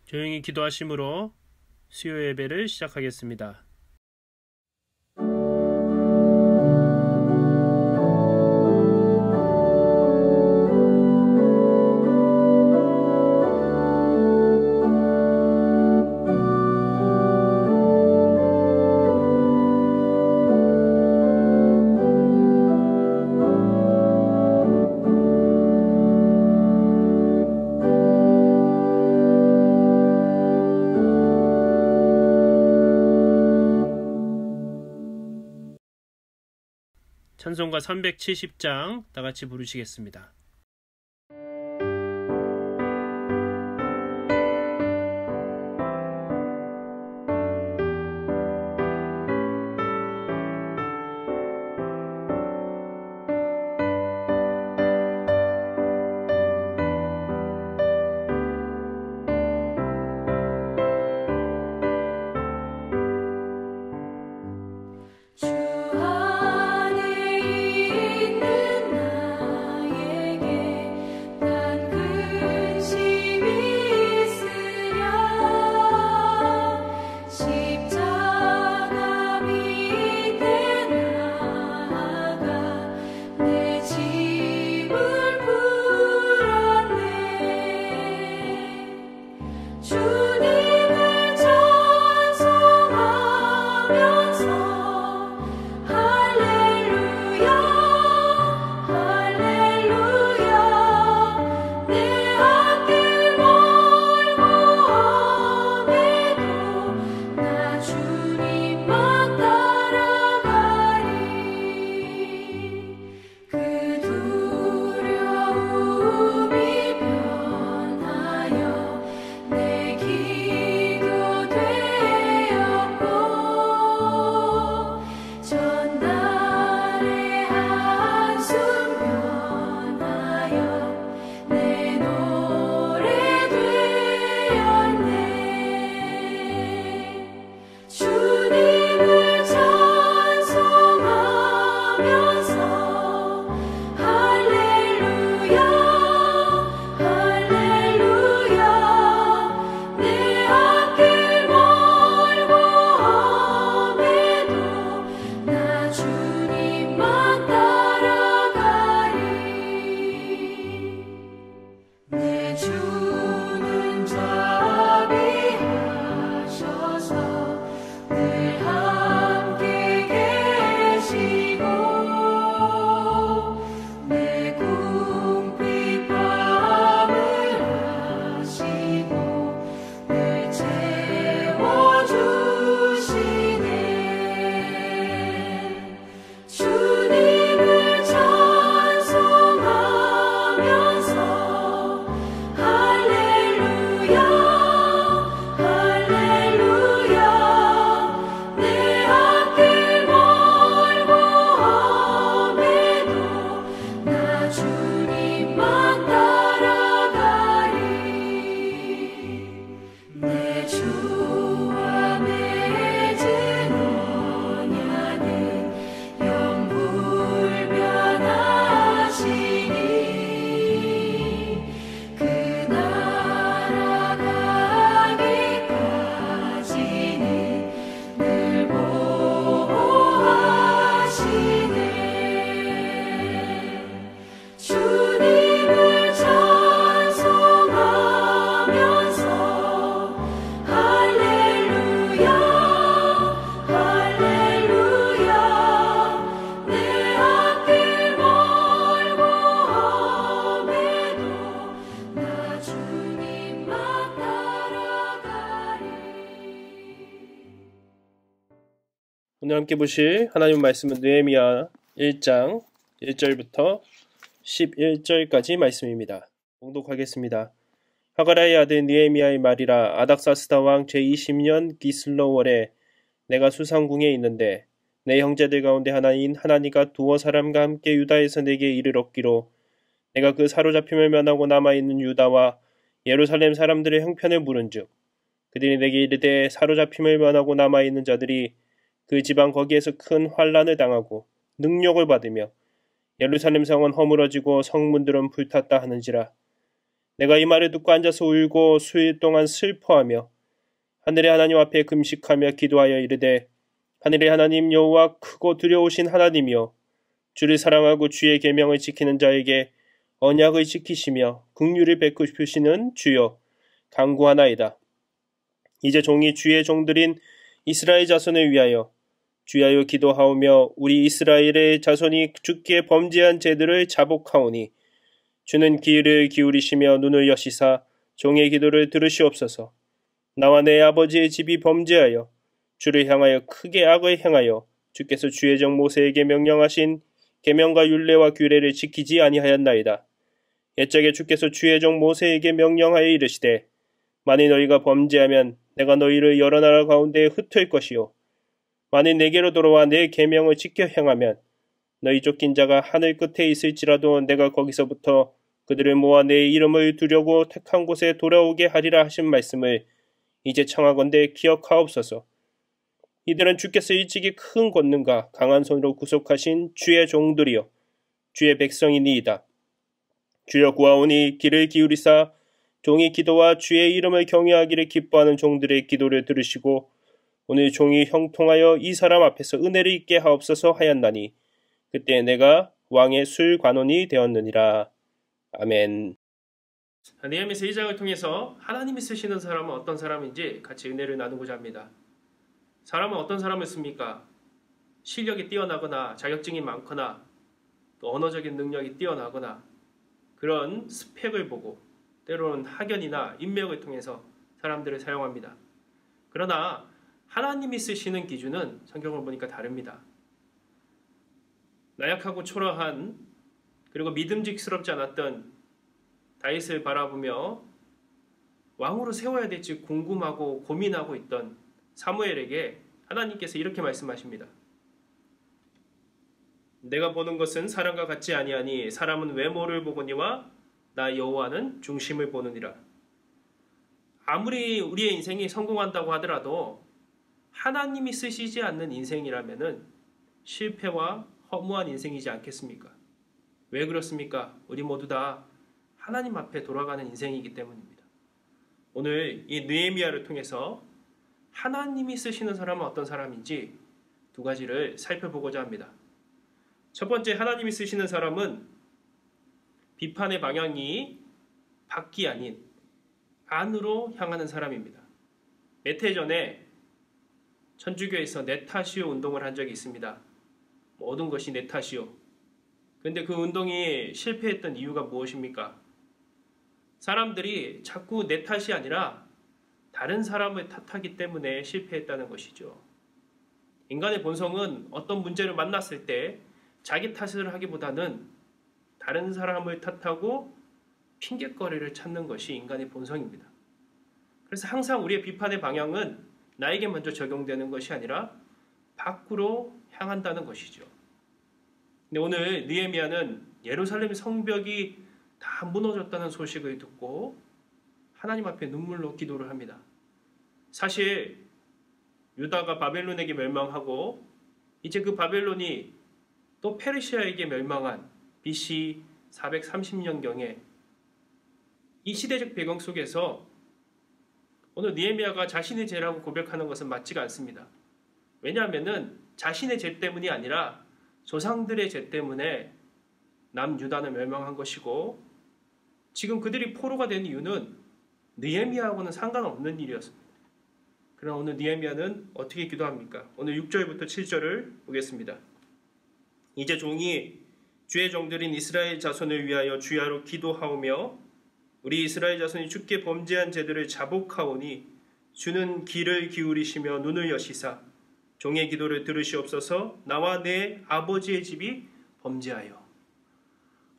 조용히 기도하심으로 수요 예배를 시작하겠습니다. 찬송가 370장 다같이 부르시겠습니다. 오늘 함께 보실 하나님 말씀은 느헤미야 1장 1절부터 11절까지 말씀입니다. 봉독하겠습니다. 하가라의 아들 느헤미야의 말이라. 아닥사스다 왕 제20년 기슬로월에 내가 수상궁에 있는데 내 형제들 가운데 하나인 하나니가 두어 사람과 함께 유다에서 내게 이를 얻기로 내가 그 사로잡힘을 면하고 남아있는 유다와 예루살렘 사람들의 형편을 물은즉 그들이 내게 이르되 사로잡힘을 면하고 남아있는 자들이 그 지방 거기에서 큰 환난을 당하고 능욕을 받으며 예루살렘 성은 허물어지고 성문들은 불탔다 하는지라. 내가 이 말을 듣고 앉아서 울고 수일 동안 슬퍼하며 하늘의 하나님 앞에 금식하며 기도하여 이르되 하늘의 하나님 여호와 크고 두려우신 하나님이여 주를 사랑하고 주의 계명을 지키는 자에게 언약을 지키시며 긍휼을 베푸시는 주여 간구하나이다. 이제 종이 주의 종들인 이스라엘 자손을 위하여 주야여 기도하오며 우리 이스라엘의 자손이 주께 범죄한 죄들을 자복하오니 주는 귀를 기울이시며 눈을 여시사 종의 기도를 들으시옵소서. 나와 내 아버지의 집이 범죄하여 주를 향하여 크게 악을 행하여 주께서 주의 종 모세에게 명령하신 계명과 율례와 규례를 지키지 아니하였나이다. 옛적에 주께서 주의 종 모세에게 명령하여 이르시되 만일 너희가 범죄하면 내가 너희를 여러 나라 가운데에 흩을 것이요 만일 내게로 돌아와 내 계명을 지켜 행하면 너희 쫓긴 자가 하늘 끝에 있을지라도 내가 거기서부터 그들을 모아 내 이름을 두려고 택한 곳에 돌아오게 하리라 하신 말씀을 이제 청하건대 기억하옵소서. 이들은 주께서 일찍이 큰 권능과 강한 손으로 구속하신 주의 종들이요 주의 백성이니이다. 주여 구하오니 귀를 기울이사 종이 기도와 주의 이름을 경외하기를 기뻐하는 종들의 기도를 들으시고 오늘 종이 형통하여 이 사람 앞에서 은혜를 있게 하옵소서 하였나니 그때 내가 왕의 술관원이 되었느니라. 아멘. 느헤미야서 2장을 통해서 하나님이 쓰시는 사람은 어떤 사람인지 같이 은혜를 나누고자 합니다. 사람은 어떤 사람을 씁니까? 실력이 뛰어나거나 자격증이 많거나 또 언어적인 능력이 뛰어나거나 그런 스펙을 보고 때로는 학연이나 인맥을 통해서 사람들을 사용합니다. 그러나 하나님이 쓰시는 기준은 성경을 보니까 다릅니다. 나약하고 초라한 그리고 믿음직스럽지 않았던 다윗을 바라보며 왕으로 세워야 될지 궁금하고 고민하고 있던 사무엘에게 하나님께서 이렇게 말씀하십니다. 내가 보는 것은 사람과 같지 아니하니 사람은 외모를 보거니와 나 여호와는 중심을 보느니라. 아무리 우리의 인생이 성공한다고 하더라도 하나님이 쓰시지 않는 인생이라면은 실패와 허무한 인생이지 않겠습니까? 왜 그렇습니까? 우리 모두 다 하나님 앞에 돌아가는 인생이기 때문입니다. 오늘 이 느헤미야를 통해서 하나님이 쓰시는 사람은 어떤 사람인지 두 가지를 살펴보고자 합니다. 첫 번째, 하나님이 쓰시는 사람은 비판의 방향이 밖이 아닌 안으로 향하는 사람입니다. 몇 해 전에 천주교에서 내 탓이요 운동을 한 적이 있습니다. 모든 것이 내 탓이요. 그런데 그 운동이 실패했던 이유가 무엇입니까? 사람들이 자꾸 내 탓이 아니라 다른 사람을 탓하기 때문에 실패했다는 것이죠. 인간의 본성은 어떤 문제를 만났을 때 자기 탓을 하기보다는 다른 사람을 탓하고 핑곗거리를 찾는 것이 인간의 본성입니다. 그래서 항상 우리의 비판의 방향은 나에게 먼저 적용되는 것이 아니라 밖으로 향한다는 것이죠. 근데 오늘 느헤미야는 예루살렘 성벽이 다 무너졌다는 소식을 듣고 하나님 앞에 눈물로 기도를 합니다. 사실 유다가 바벨론에게 멸망하고 이제 그 바벨론이 또 페르시아에게 멸망한 BC 430년경에 이 시대적 배경 속에서 오늘 느헤미야가 자신의 죄라고 고백하는 것은 맞지가 않습니다. 왜냐하면 자신의 죄 때문이 아니라 조상들의 죄 때문에 남유다는 멸망한 것이고 지금 그들이 포로가 된 이유는 느헤미야하고는 상관없는 일이었습니다. 그러나 오늘 느헤미야는 어떻게 기도합니까? 오늘 6절부터 7절을 보겠습니다. 이제 종이 주의 종들인 이스라엘 자손을 위하여 주야로 기도하오며 우리 이스라엘 자손이 주께 범죄한 죄들을 자복하오니 주는 귀를 기울이시며 눈을 여시사 종의 기도를 들으시옵소서. 나와 내 아버지의 집이 범죄하여.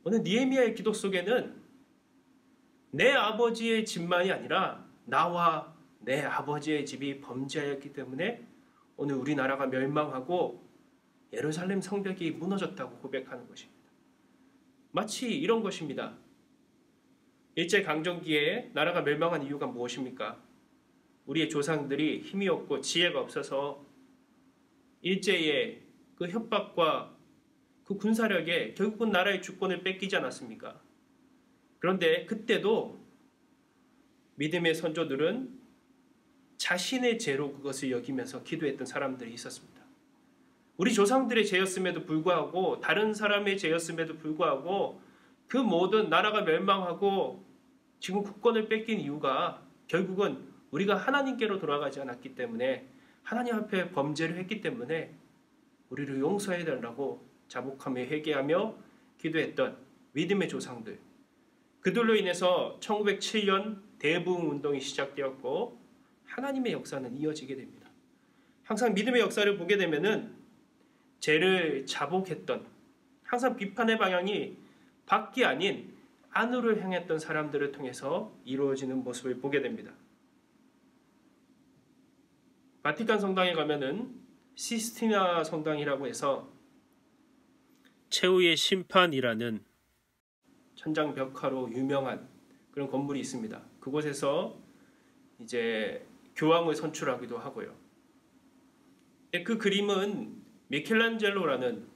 오늘 느헤미야의 기도 속에는 내 아버지의 집만이 아니라 나와 내 아버지의 집이 범죄하였기 때문에 오늘 우리나라가 멸망하고 예루살렘 성벽이 무너졌다고 고백하는 것입니다. 마치 이런 것입니다. 일제강점기에 나라가 멸망한 이유가 무엇입니까? 우리의 조상들이 힘이 없고 지혜가 없어서 일제의 그 협박과 그 군사력에 결국은 나라의 주권을 뺏기지 않았습니까? 그런데 그때도 믿음의 선조들은 자신의 죄로 그것을 여기면서 기도했던 사람들이 있었습니다. 우리 조상들의 죄였음에도 불구하고 다른 사람의 죄였음에도 불구하고 그 모든 나라가 멸망하고 지금 국권을 뺏긴 이유가 결국은 우리가 하나님께로 돌아가지 않았기 때문에 하나님 앞에 범죄를 했기 때문에 우리를 용서해 달라고 자복하며 회개하며 기도했던 믿음의 조상들. 그들로 인해서 1907년 대부흥 운동이 시작되었고 하나님의 역사는 이어지게 됩니다. 항상 믿음의 역사를 보게 되면은 죄를 자복했던 항상 비판의 방향이 밖이 아닌 안으로 향했던 사람들을 통해서 이루어지는 모습을 보게 됩니다. 바티칸 성당에 가면은 시스티나 성당이라고 해서 최후의 심판이라는 천장 벽화로 유명한 그런 건물이 있습니다. 그곳에서 이제 교황을 선출하기도 하고요. 그 그림은 미켈란젤로라는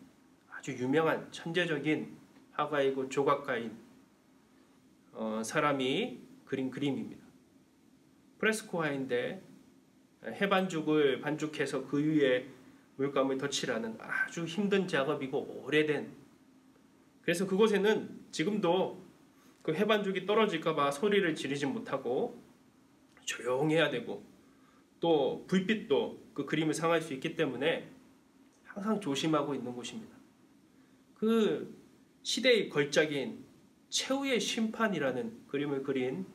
아주 유명한 천재적인 화가이고 조각가인 사람이 그린 그림입니다. 프레스코화인데 해반죽을 반죽해서 그 위에 물감을 덧칠하는 아주 힘든 작업이고 오래된, 그래서 그곳에는 지금도 그 해반죽이 떨어질까봐 소리를 지르지 못하고 조용해야 되고 또 불빛도 그 그림을 상할 수 있기 때문에 항상 조심하고 있는 곳입니다. 그 시대의 걸작인 최후의 심판이라는 그림을 그린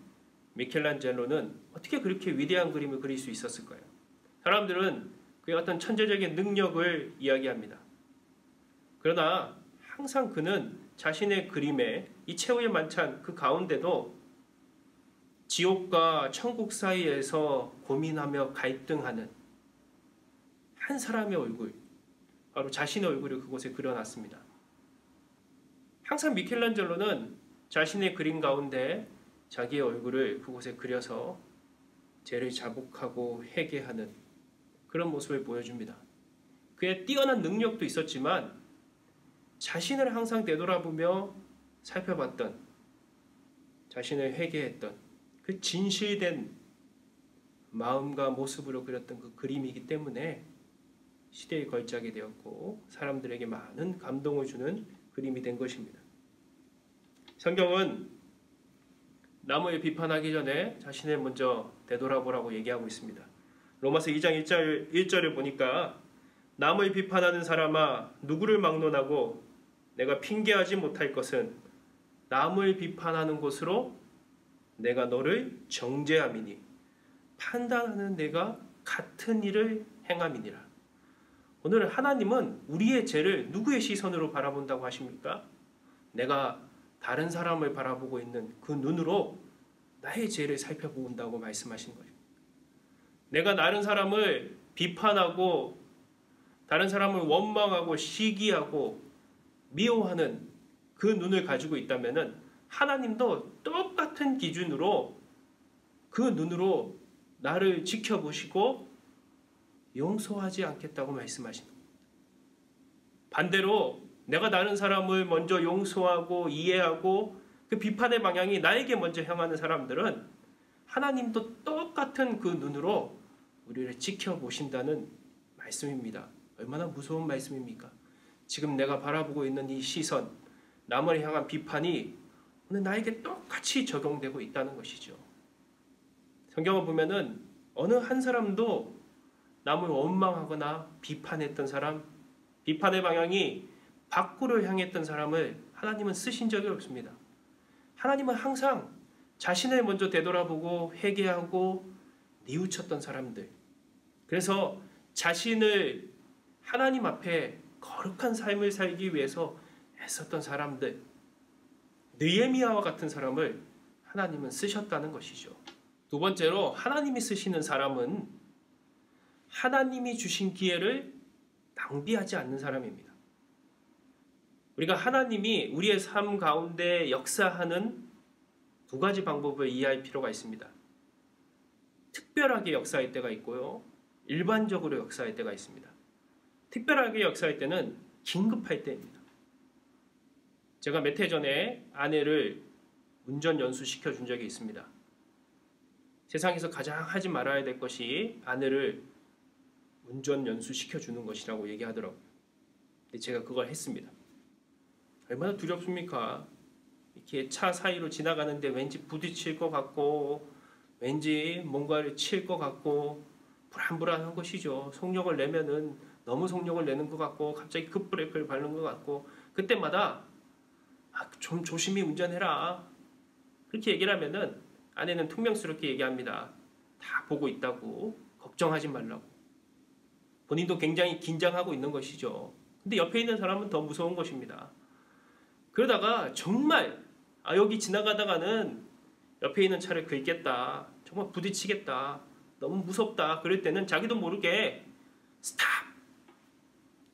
미켈란젤로는 어떻게 그렇게 위대한 그림을 그릴 수 있었을까요? 사람들은 그의 어떤 천재적인 능력을 이야기합니다. 그러나 항상 그는 자신의 그림에 이 최후의 만찬 그 가운데도 지옥과 천국 사이에서 고민하며 갈등하는 한 사람의 얼굴, 바로 자신의 얼굴을 그곳에 그려놨습니다. 항상 미켈란젤로는 자신의 그림 가운데 자기의 얼굴을 그곳에 그려서 죄를 자복하고 회개하는 그런 모습을 보여줍니다. 그의 뛰어난 능력도 있었지만 자신을 항상 되돌아보며 살펴봤던, 자신을 회개했던 그 진실된 마음과 모습으로 그렸던 그 그림이기 때문에 시대의 걸작이 되었고 사람들에게 많은 감동을 주는 그림이 된 것입니다. 성경은 남을 비판하기 전에 자신을 먼저 되돌아보라고 얘기하고 있습니다. 로마서 2장 1절을 보니까 남을 비판하는 사람아 누구를 막론하고 내가 핑계하지 못할 것은 남을 비판하는 것으로 내가 너를 정죄함이니 판단하는 내가 같은 일을 행함이니라. 오늘 하나님은 우리의 죄를 누구의 시선으로 바라본다고 하십니까? 내가 다른 사람을 바라보고 있는 그 눈으로 나의 죄를 살펴본다고 말씀하신 거예요. 내가 다른 사람을 비판하고 다른 사람을 원망하고 시기하고 미워하는 그 눈을 가지고 있다면 하나님도 똑같은 기준으로 그 눈으로 나를 지켜보시고 용서하지 않겠다고 말씀하시는 겁니다. 반대로 내가 다른 사람을 먼저 용서하고 이해하고 그 비판의 방향이 나에게 먼저 향하는 사람들은 하나님도 똑같은 그 눈으로 우리를 지켜보신다는 말씀입니다. 얼마나 무서운 말씀입니까? 지금 내가 바라보고 있는 이 시선, 남을 향한 비판이 오늘 나에게 똑같이 적용되고 있다는 것이죠. 성경을 보면은 어느 한 사람도 남을 원망하거나 비판했던 사람, 비판의 방향이 밖으로 향했던 사람을 하나님은 쓰신 적이 없습니다. 하나님은 항상 자신을 먼저 되돌아보고 회개하고 뉘우쳤던 사람들, 그래서 자신을 하나님 앞에 거룩한 삶을 살기 위해서 애썼던 사람들, 느헤미야와 같은 사람을 하나님은 쓰셨다는 것이죠. 두 번째로 하나님이 쓰시는 사람은 하나님이 주신 기회를 낭비하지 않는 사람입니다. 우리가 하나님이 우리의 삶 가운데 역사하는 두 가지 방법을 이해할 필요가 있습니다. 특별하게 역사할 때가 있고요, 일반적으로 역사할 때가 있습니다. 특별하게 역사할 때는 긴급할 때입니다. 제가 몇 해 전에 아내를 운전 연수시켜 준 적이 있습니다. 세상에서 가장 하지 말아야 될 것이 아내를 운전 연수시켜 주는 것이라고 얘기하더라고요. 근데 제가 그걸 했습니다. 얼마나 두렵습니까? 이렇게 차 사이로 지나가는데 왠지 부딪힐 것 같고 왠지 뭔가를 칠 것 같고 불안불안한 것이죠. 속력을 내면은 너무 속력을 내는 것 같고 갑자기 급브레이크를 밟는 것 같고 그때마다 좀 조심히 운전해라. 그렇게 얘기를 하면은 아내는 퉁명스럽게 얘기합니다. 다 보고 있다고. 걱정하지 말라고. 본인도 굉장히 긴장하고 있는 것이죠. 근데 옆에 있는 사람은 더 무서운 것입니다. 그러다가 정말 여기 지나가다가는 옆에 있는 차를 긁겠다. 정말 부딪히겠다. 너무 무섭다. 그럴 때는 자기도 모르게 스탑!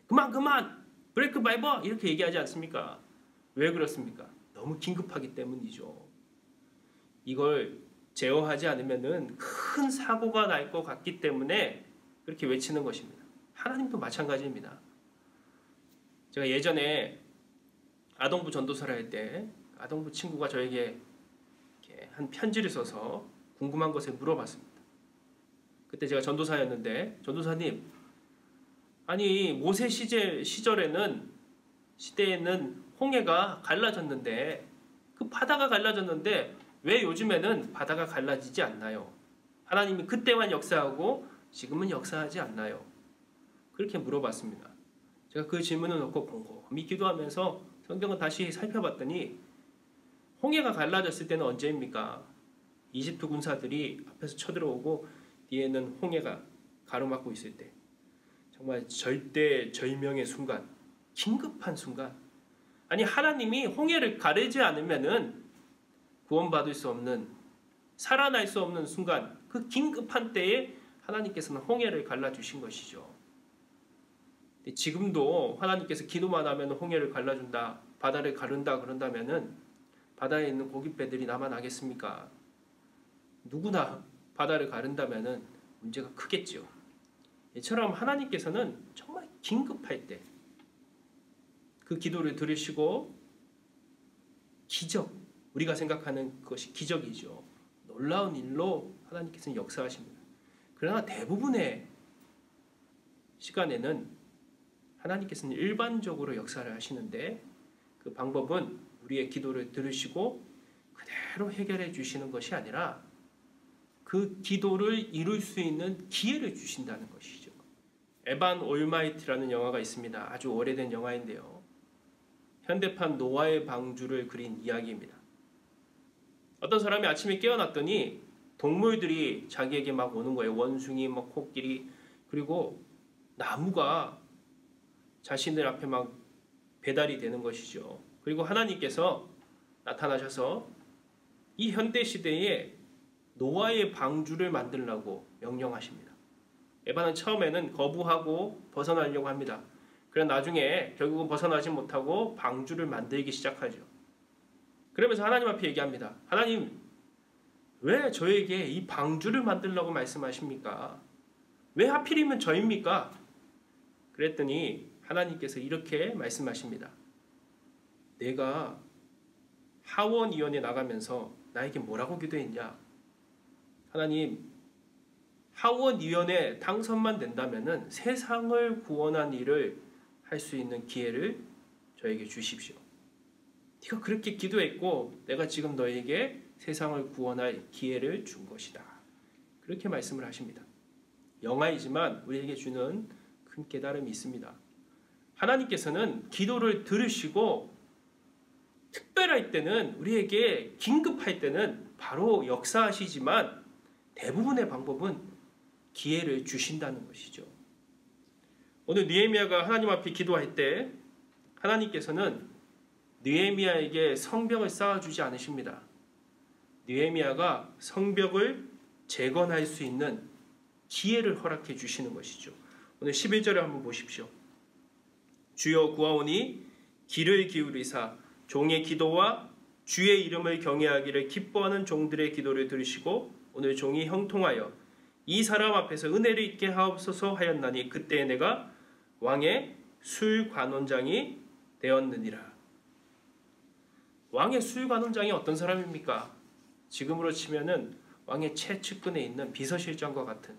그만! 브레이크 밟아! 이렇게 얘기하지 않습니까? 왜 그렇습니까? 너무 긴급하기 때문이죠. 이걸 제어하지 않으면은 큰 사고가 날 것 같기 때문에 그렇게 외치는 것입니다. 하나님도 마찬가지입니다. 제가 예전에 아동부 전도사를 할 때 아동부 친구가 저에게 이렇게 한 편지를 써서 궁금한 것을 물어봤습니다. 그때 제가 전도사였는데 전도사님 아니 모세 시대에는 홍해가 갈라졌는데 그 바다가 갈라졌는데 왜 요즘에는 바다가 갈라지지 않나요? 하나님이 그때만 역사하고 지금은 역사하지 않나요? 그렇게 물어봤습니다. 제가 그 질문을 놓고 곰곰이 기도하면서 성경을 다시 살펴봤더니 홍해가 갈라졌을 때는 언제입니까? 이집트 군사들이 앞에서 쳐들어오고 뒤에는 홍해가 가로막고 있을 때 정말 절대절명의 순간, 긴급한 순간 아니 하나님이 홍해를 가르지 않으면은 구원받을 수 없는 살아날 수 없는 순간 그 긴급한 때에 하나님께서는 홍해를 갈라주신 것이죠. 지금도 하나님께서 기도만 하면 홍해를 갈라준다, 바다를 가른다 그런다면은 바다에 있는 고깃배들이 남아나겠습니까? 누구나 바다를 가른다면은 문제가 크겠죠. 이처럼 하나님께서는 정말 긴급할 때 그 기도를 들으시고 기적, 우리가 생각하는 것이 기적이죠. 놀라운 일로 하나님께서는 역사하십니다. 그러나 대부분의 시간에는 하나님께서는 일반적으로 역사를 하시는데 그 방법은 우리의 기도를 들으시고 그대로 해결해 주시는 것이 아니라 그 기도를 이룰 수 있는 기회를 주신다는 것이죠. 에반 올마이트라는 영화가 있습니다. 아주 오래된 영화인데요. 현대판 노아의 방주를 그린 이야기입니다. 어떤 사람이 아침에 깨어났더니 동물들이 자기에게 막 오는 거예요. 원숭이, 코끼리, 그리고 나무가 자신들 앞에 막 배달이 되는 것이죠. 그리고 하나님께서 나타나셔서 이 현대시대에 노아의 방주를 만들라고 명령하십니다. 에바는 처음에는 거부하고 벗어나려고 합니다. 그러나 나중에 결국은 벗어나지 못하고 방주를 만들기 시작하죠. 그러면서 하나님 앞에 얘기합니다. 하나님, 왜 저에게 이 방주를 만들라고 말씀하십니까? 왜 하필이면 저입니까? 그랬더니 하나님께서 이렇게 말씀하십니다. 내가 하원위원회 나가면서 나에게 뭐라고 기도했냐? 하나님, 하원위원회 당선만 된다면 세상을 구원한 일을 할 수 있는 기회를 저에게 주십시오. 네가 그렇게 기도했고 내가 지금 너에게 세상을 구원할 기회를 준 것이다. 그렇게 말씀을 하십니다. 영화이지만 우리에게 주는 큰 깨달음이 있습니다. 하나님께서는 기도를 들으시고 특별할 때는 우리에게 긴급할 때는 바로 역사하시지만 대부분의 방법은 기회를 주신다는 것이죠. 오늘 느헤미야가 하나님 앞에 기도할 때 하나님께서는 느헤미야에게 성벽을 쌓아주지 않으십니다. 느헤미야가 성벽을 재건할 수 있는 기회를 허락해 주시는 것이죠. 오늘 11절에 한번 보십시오. 주여 구하오니 귀를 기울이사 종의 기도와 주의 이름을 경외하기를 기뻐하는 종들의 기도를 들으시고 오늘 종이 형통하여 이 사람 앞에서 은혜를 있게 하옵소서 하였나니 그때에 내가 왕의 술관원장이 되었느니라. 왕의 술관원장이 어떤 사람입니까? 지금으로 치면은 왕의 최측근에 있는 비서실장과 같은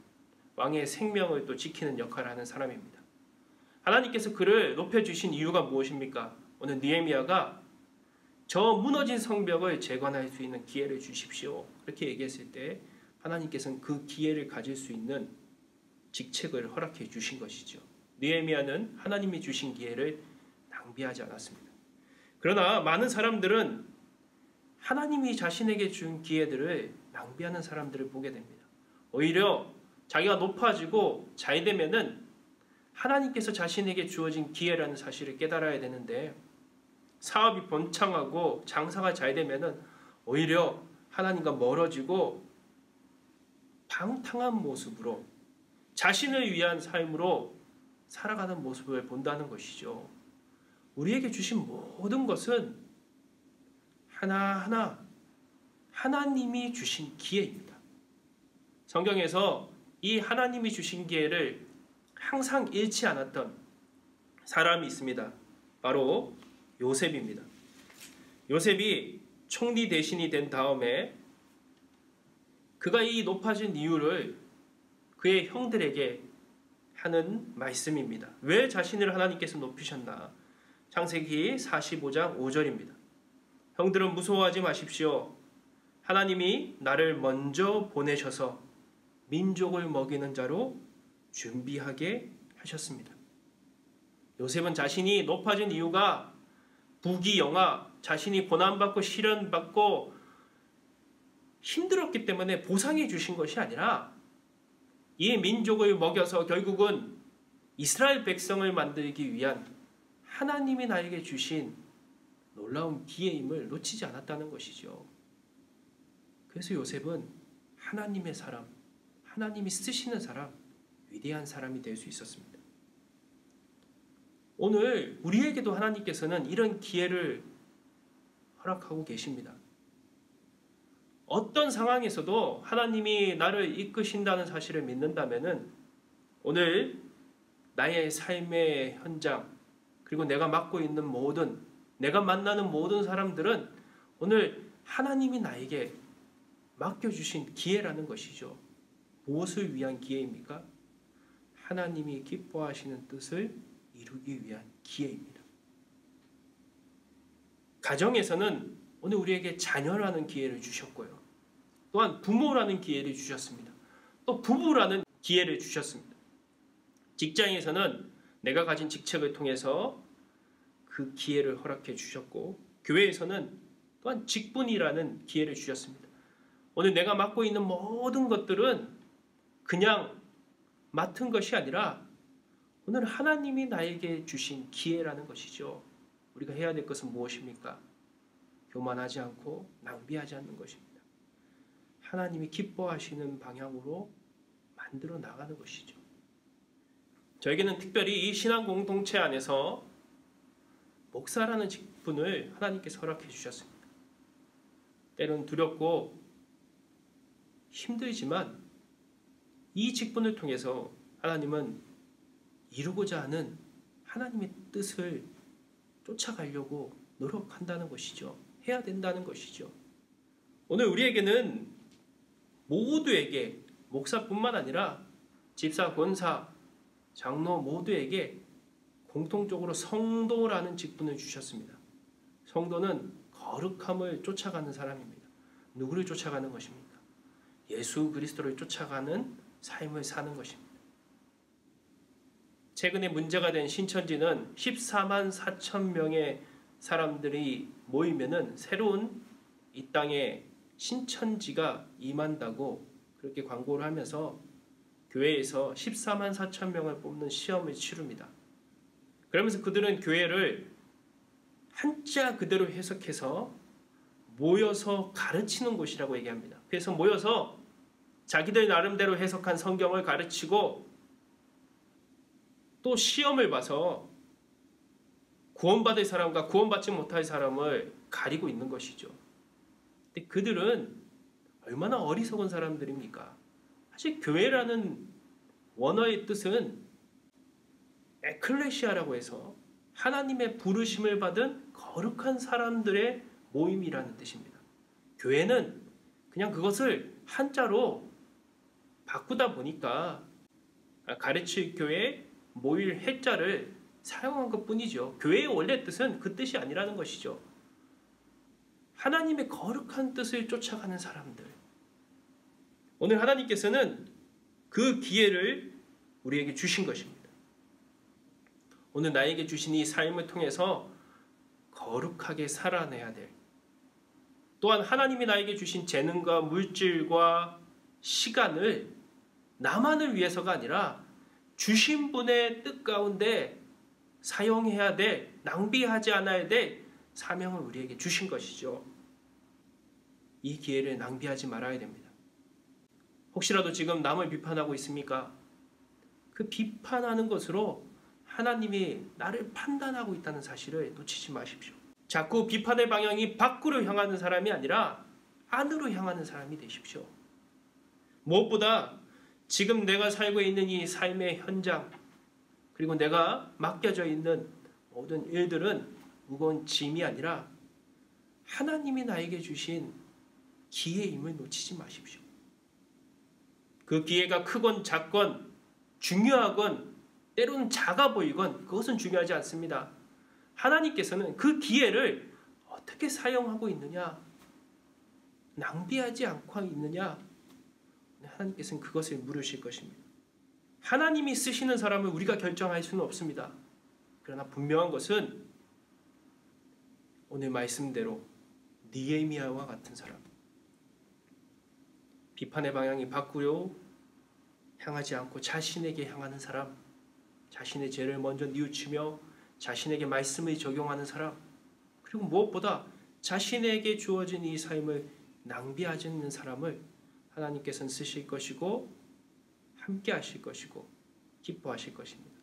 왕의 생명을 또 지키는 역할을 하는 사람입니다. 하나님께서 그를 높여주신 이유가 무엇입니까? 오늘 느헤미야가 저 무너진 성벽을 재건할 수 있는 기회를 주십시오. 그렇게 얘기했을 때 하나님께서는 그 기회를 가질 수 있는 직책을 허락해 주신 것이죠. 느헤미야는 하나님이 주신 기회를 낭비하지 않았습니다. 그러나 많은 사람들은 하나님이 자신에게 준 기회들을 낭비하는 사람들을 보게 됩니다. 오히려 자기가 높아지고 잘 되면은 하나님께서 자신에게 주어진 기회라는 사실을 깨달아야 되는데, 사업이 번창하고 장사가 잘 되면은 오히려 하나님과 멀어지고 방탕한 모습으로 자신을 위한 삶으로 살아가는 모습을 본다는 것이죠. 우리에게 주신 모든 것은 하나하나 하나님이 주신 기회입니다. 성경에서 이 하나님이 주신 기회를 항상 잃지 않았던 사람이 있습니다. 바로 요셉입니다. 요셉이 총리 대신이 된 다음에 그가 이 높아진 이유를 그의 형들에게 하는 말씀입니다. 왜 자신을 하나님께서 높이셨나? 창세기 45장 5절입니다. 형들은 무서워하지 마십시오. 하나님이 나를 먼저 보내셔서 민족을 먹이는 자로 준비하게 하셨습니다. 요셉은 자신이 높아진 이유가 부귀영화, 자신이 고난받고 시련받고 힘들었기 때문에 보상해 주신 것이 아니라 이 민족을 먹여서 결국은 이스라엘 백성을 만들기 위한 하나님이 나에게 주신 놀라운 기회임을 놓치지 않았다는 것이죠. 그래서 요셉은 하나님의 사람, 하나님이 쓰시는 사람, 위대한 사람이 될 수 있었습니다. 오늘 우리에게도 하나님께서는 이런 기회를 허락하고 계십니다. 어떤 상황에서도 하나님이 나를 이끄신다는 사실을 믿는다면은 오늘 나의 삶의 현장, 그리고 내가 맡고 있는 모든, 내가 만나는 모든 사람들은 오늘 하나님이 나에게 맡겨주신 기회라는 것이죠. 무엇을 위한 기회입니까? 하나님이 기뻐하시는 뜻을 이루기 위한 기회입니다. 가정에서는 오늘 우리에게 자녀라는 기회를 주셨고요. 또한 부모라는 기회를 주셨습니다. 또 부부라는 기회를 주셨습니다. 직장에서는 내가 가진 직책을 통해서 그 기회를 허락해 주셨고, 교회에서는 또한 직분이라는 기회를 주셨습니다. 오늘 내가 맡고 있는 모든 것들은 그냥 맡은 것이 아니라 오늘 하나님이 나에게 주신 기회라는 것이죠. 우리가 해야 될 것은 무엇입니까? 교만하지 않고 낭비하지 않는 것입니다. 하나님이 기뻐하시는 방향으로 만들어 나가는 것이죠. 저에게는 특별히 이 신앙 공동체 안에서 목사라는 직분을 하나님께서 허락해 주셨습니다. 때로는 두렵고 힘들지만 이 직분을 통해서 하나님은 이루고자 하는 하나님의 뜻을 쫓아가려고 노력한다는 것이죠. 해야 된다는 것이죠. 오늘 우리에게는 모두에게, 목사뿐만 아니라 집사, 권사, 장로 모두에게 공통적으로 성도라는 직분을 주셨습니다. 성도는 거룩함을 쫓아가는 사람입니다. 누구를 쫓아가는 것입니까? 예수 그리스도를 쫓아가는 삶을 사는 것입니다. 최근에 문제가 된 신천지는 14만 4천 명의 사람들이 모이면은 새로운 이 땅에 신천지가 임한다고 그렇게 광고를 하면서 교회에서 14만 4천 명을 뽑는 시험을 치릅니다. 그러면서 그들은 교회를 한자 그대로 해석해서 모여서 가르치는 곳이라고 얘기합니다. 그래서 모여서 자기들 나름대로 해석한 성경을 가르치고 또 시험을 봐서 구원받을 사람과 구원받지 못할 사람을 가리고 있는 것이죠. 근데 그들은 얼마나 어리석은 사람들입니까? 사실 교회라는 원어의 뜻은 에클레시아라고 해서 하나님의 부르심을 받은 거룩한 사람들의 모임이라는 뜻입니다. 교회는 그냥 그것을 한자로 바꾸다 보니까 가르칠 교회 모일 해자를 사용한 것 뿐이죠. 교회의 원래 뜻은 그 뜻이 아니라는 것이죠. 하나님의 거룩한 뜻을 쫓아가는 사람들. 오늘 하나님께서는 그 기회를 우리에게 주신 것입니다. 오늘 나에게 주신 이 삶을 통해서 거룩하게 살아내야 될, 또한 하나님이 나에게 주신 재능과 물질과 시간을 나만을 위해서가 아니라 주신 분의 뜻 가운데 사용해야 될, 낭비하지 않아야 될 사명을 우리에게 주신 것이죠. 이 기회를 낭비하지 말아야 됩니다. 혹시라도 지금 남을 비판하고 있습니까? 그 비판하는 것으로 하나님이 나를 판단하고 있다는 사실을 놓치지 마십시오. 자꾸 비판의 방향이 밖으로 향하는 사람이 아니라 안으로 향하는 사람이 되십시오. 무엇보다 지금 내가 살고 있는 이 삶의 현장, 그리고 내가 맡겨져 있는 모든 일들은 무거운 짐이 아니라 하나님이 나에게 주신 기회임을 놓치지 마십시오. 그 기회가 크건 작건, 중요하건 때로는 작아 보이건 그것은 중요하지 않습니다. 하나님께서는 그 기회를 어떻게 사용하고 있느냐, 낭비하지 않고 있느냐, 하나님께서는 그것을 물으실 것입니다. 하나님이 쓰시는 사람을 우리가 결정할 수는 없습니다. 그러나 분명한 것은 오늘 말씀대로 느헤미야와 같은 사람, 비판의 방향이 밖으로 향하지 않고 자신에게 향하는 사람, 자신의 죄를 먼저 뉘우치며 자신에게 말씀을 적용하는 사람, 그리고 무엇보다 자신에게 주어진 이 삶을 낭비하지 않는 사람을 하나님께서는 쓰실 것이고 함께 하실 것이고 기뻐하실 것입니다.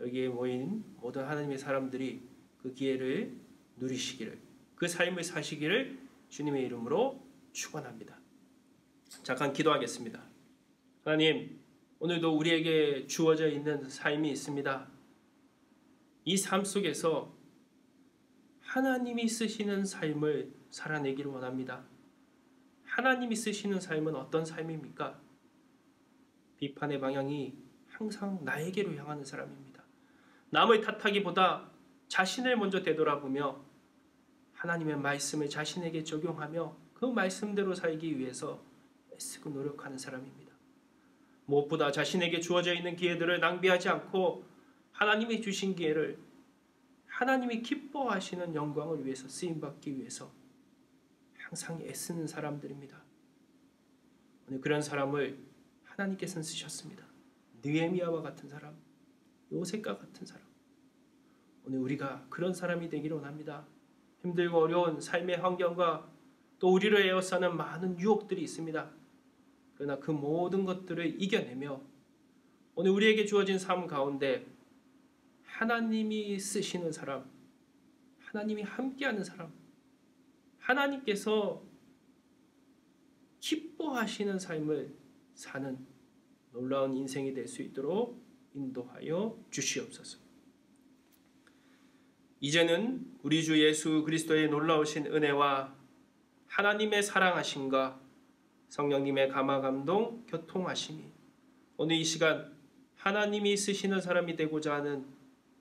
여기에 모인 모든 하나님의 사람들이 그 기회를 누리시기를, 그 삶을 사시기를 주님의 이름으로 축원합니다. 잠깐 기도하겠습니다. 하나님, 오늘도 우리에게 주어져 있는 삶이 있습니다. 이 삶 속에서 하나님이 쓰시는 삶을 살아내기를 원합니다. 하나님이 쓰시는 삶은 어떤 삶입니까? 비판의 방향이 항상 나에게로 향하는 사람입니다. 남을 탓하기보다 자신을 먼저 되돌아보며 하나님의 말씀을 자신에게 적용하며 그 말씀대로 살기 위해서 애쓰고 노력하는 사람입니다. 무엇보다 자신에게 주어져 있는 기회들을 낭비하지 않고 하나님이 주신 기회를 하나님이 기뻐하시는 영광을 위해서 쓰임받기 위해서 항상 애쓰는 사람들입니다. 오늘 그런 사람을 하나님께서는 쓰셨습니다. 느헤미야와 같은 사람, 요셉과 같은 사람. 오늘 우리가 그런 사람이 되기를 원합니다. 힘들고 어려운 삶의 환경과 또 우리를 에워싸는 많은 유혹들이 있습니다. 그러나 그 모든 것들을 이겨내며 오늘 우리에게 주어진 삶 가운데 하나님이 쓰시는 사람, 하나님이 함께하는 사람, 하나님께서 기뻐하시는 삶을 사는 놀라운 인생이 될 수 있도록 인도하여 주시옵소서. 이제는 우리 주 예수 그리스도의 놀라우신 은혜와 하나님의 사랑하심과 성령님의 감화감동 교통하심이 오늘 이 시간 하나님이 쓰시는 사람이 되고자 하는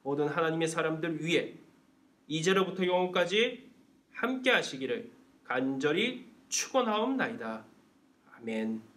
모든 하나님의 사람들 위에 이제로부터 영원까지 함께 하시기를 간절히 축원하옵나이다. 아멘.